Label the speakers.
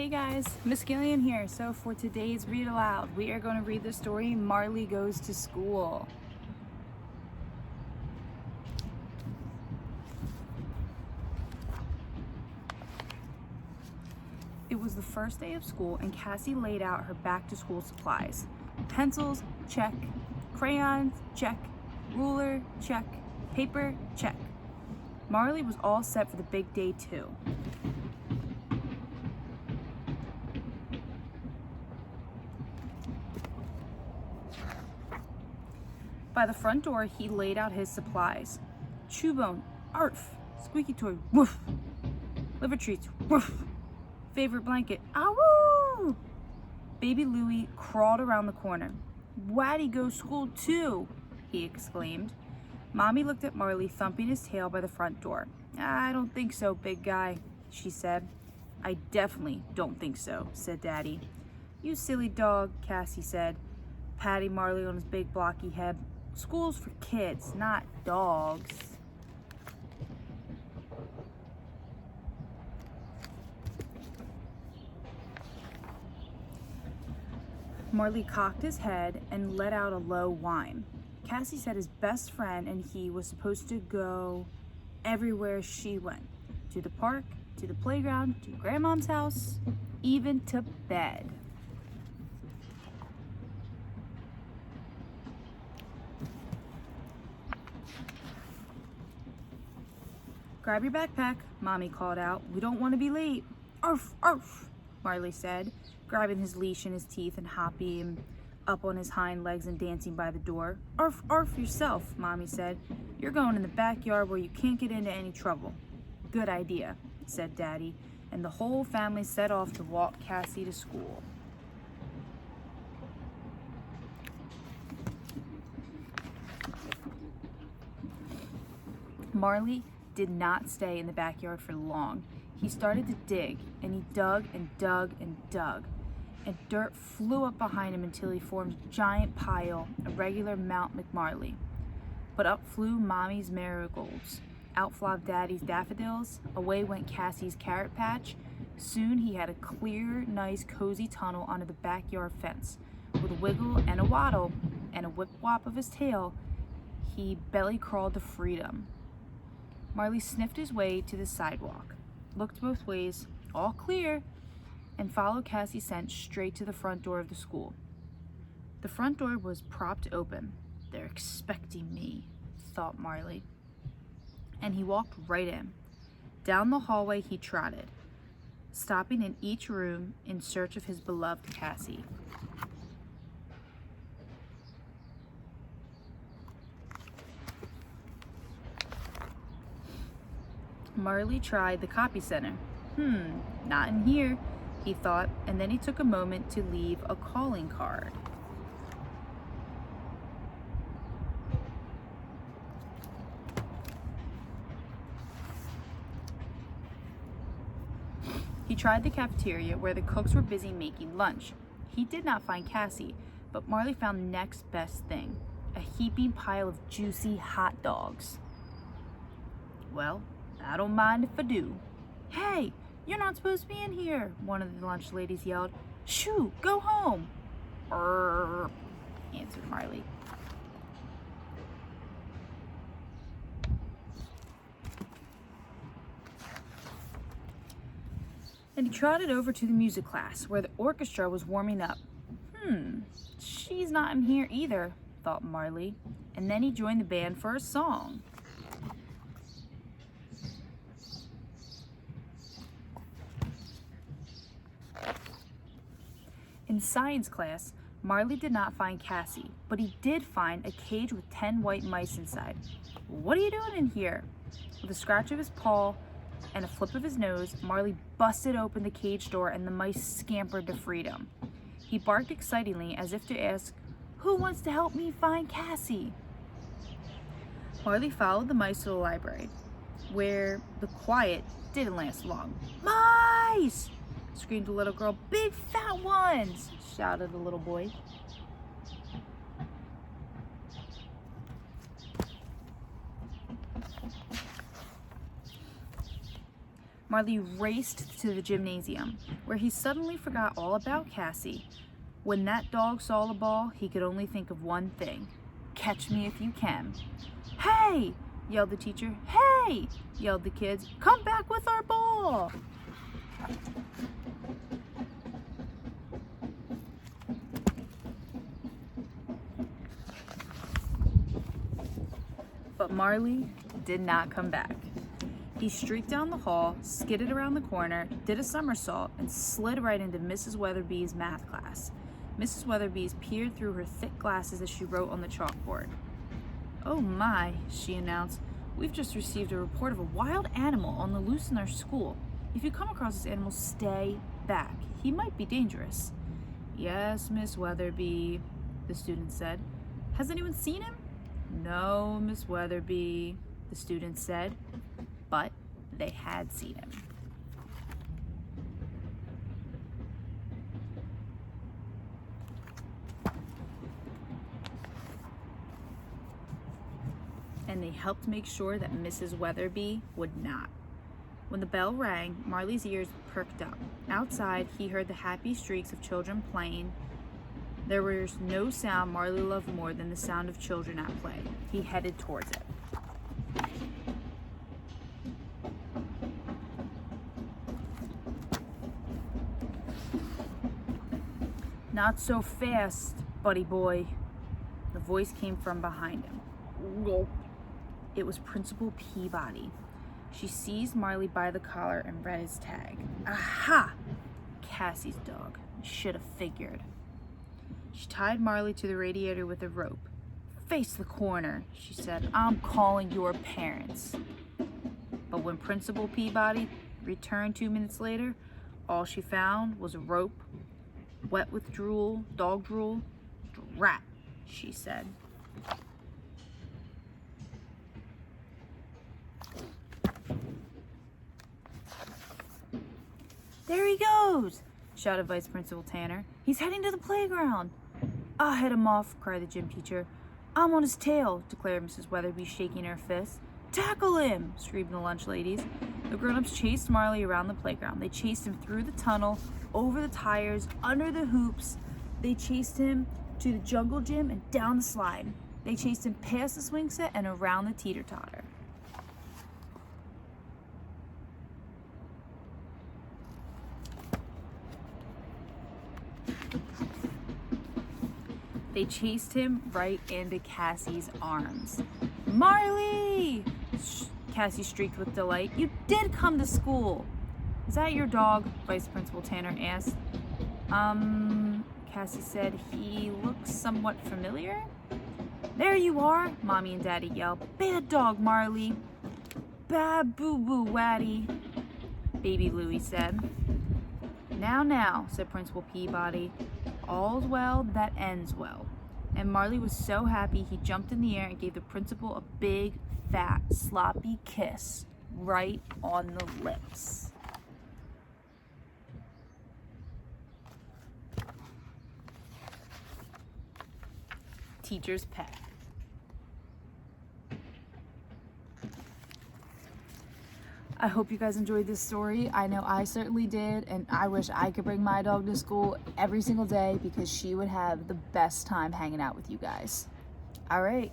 Speaker 1: Hey guys, Miss Gillian here. So for today's Read Aloud, we are going to read the story Marley Goes to School. It was the first day of school and Cassie laid out her back-to-school supplies. Pencils, check. Crayons, check. Ruler, check. Paper, check. Marley was all set for the big day too. By the front door, he laid out his supplies. Chewbone, arf. Squeaky toy, woof. Liver treats, woof. Favorite blanket, awoo. Baby Louie crawled around the corner. Waddy goes school too, he exclaimed. Mommy looked at Marley thumping his tail by the front door. I don't think so, big guy, she said. I definitely don't think so, said Daddy. You silly dog, Cassie said, patting Marley on his big blocky head. School's for kids, not dogs. Marley cocked his head and let out a low whine. Cassie said his best friend and he was supposed to go everywhere she went. To the park, to the playground, to Grandmom's house, even to bed. Grab your backpack, Mommy called out. We don't want to be late. Arf, arf, Marley said, grabbing his leash in his teeth and hopping up on his hind legs and dancing by the door. Arf, arf yourself, Mommy said. You're going in the backyard where you can't get into any trouble. Good idea, said Daddy, and the whole family set off to walk Cassie to school. Marley did not stay in the backyard for long. He started to dig, and he dug and dug and dug, and dirt flew up behind him until he formed a giant pile, a regular Mount McMarley. But up flew Mommy's marigolds, out flopped Daddy's daffodils, away went Cassie's carrot patch. Soon he had a clear, nice, cozy tunnel under the backyard fence. With a wiggle and a waddle, and a whip-whop of his tail, he belly crawled to freedom. Marley sniffed his way to the sidewalk, looked both ways, all clear, and followed Cassie's scent straight to the front door of the school. The front door was propped open. They're expecting me, thought Marley. And he walked right in. Down the hallway he trotted, stopping in each room in search of his beloved Cassie. Marley tried the copy center. Not in here, he thought, and then he took a moment to leave a calling card. He tried the cafeteria where the cooks were busy making lunch. He did not find Cassie, but Marley found the next best thing, a heaping pile of juicy hot dogs. Well, I don't mind if I do. Hey, you're not supposed to be in here, one of the lunch ladies yelled. Shoo, go home. Answered Marley. And he trotted over to the music class where the orchestra was warming up. She's not in here either, thought Marley. And then he joined the band for a song. In science class, Marley did not find Cassie, but he did find a cage with 10 white mice inside. What are you doing in here? With a scratch of his paw and a flip of his nose, Marley busted open the cage door and the mice scampered to freedom. He barked excitingly as if to ask, who wants to help me find Cassie? Marley followed the mice to the library, where the quiet didn't last long. Mice! Screamed the little girl. Big fat ones! Shouted the little boy. Marley raced to the gymnasium, where he suddenly forgot all about Cassie. When that dog saw the ball, he could only think of one thing: catch me if you can. "Hey!" yelled the teacher. "Hey!" yelled the kids. "Come back with our ball!" But Marley did not come back. He streaked down the hall, skidded around the corner, did a somersault, and slid right into Mrs. Weatherby's math class. Mrs. Weatherby peered through her thick glasses as she wrote on the chalkboard. "Oh my," she announced. "We've just received a report of a wild animal on the loose in our school. If you come across this animal, stay back. He might be dangerous." "Yes, Miss Weatherby," the student said. "Has anyone seen him?" "No, Miss Weatherby," the student said. But they had seen him. And they helped make sure that Mrs. Weatherby would not. When the bell rang, Marley's ears perked up. Outside, he heard the happy shrieks of children playing. There was no sound Marley loved more than the sound of children at play. He headed towards it. "Not so fast, buddy boy." The voice came from behind him. It was Principal Peabody. She seized Marley by the collar and read his tag. "Aha! Cassie's dog. Should have figured." She tied Marley to the radiator with a rope. "Face the corner," she said. "I'm calling your parents." But when Principal Peabody returned 2 minutes later, all she found was a rope, wet with drool, dog drool. "Drat," she said. "There he goes!" shouted Vice Principal Tanner. "He's heading to the playground." "I'll head him off," cried the gym teacher. "I'm on his tail," declared Mrs. Weatherby, shaking her fist. "Tackle him!" screamed the lunch ladies. The grown-ups chased Marley around the playground. They chased him through the tunnel, over the tires, under the hoops. They chased him to the jungle gym and down the slide. They chased him past the swing set and around the teeter-totter. They chased him right into Cassie's arms. "Marley!" Cassie shrieked with delight. "You did come to school!" "Is that your dog?" Vice Principal Tanner asked. Cassie said. "He looks somewhat familiar." "There you are!" Mommy and Daddy yelled. "Bad dog, Marley." "Bad boo-boo, Waddy," Baby Louie said. Now, said Principal Peabody. "All's well that ends well." And Marley was so happy he jumped in the air and gave the principal a big, fat, sloppy kiss right on the lips. Teacher's pet. I hope you guys enjoyed this story. I know I certainly did, and I wish I could bring my dog to school every single day because she would have the best time hanging out with you guys. All right.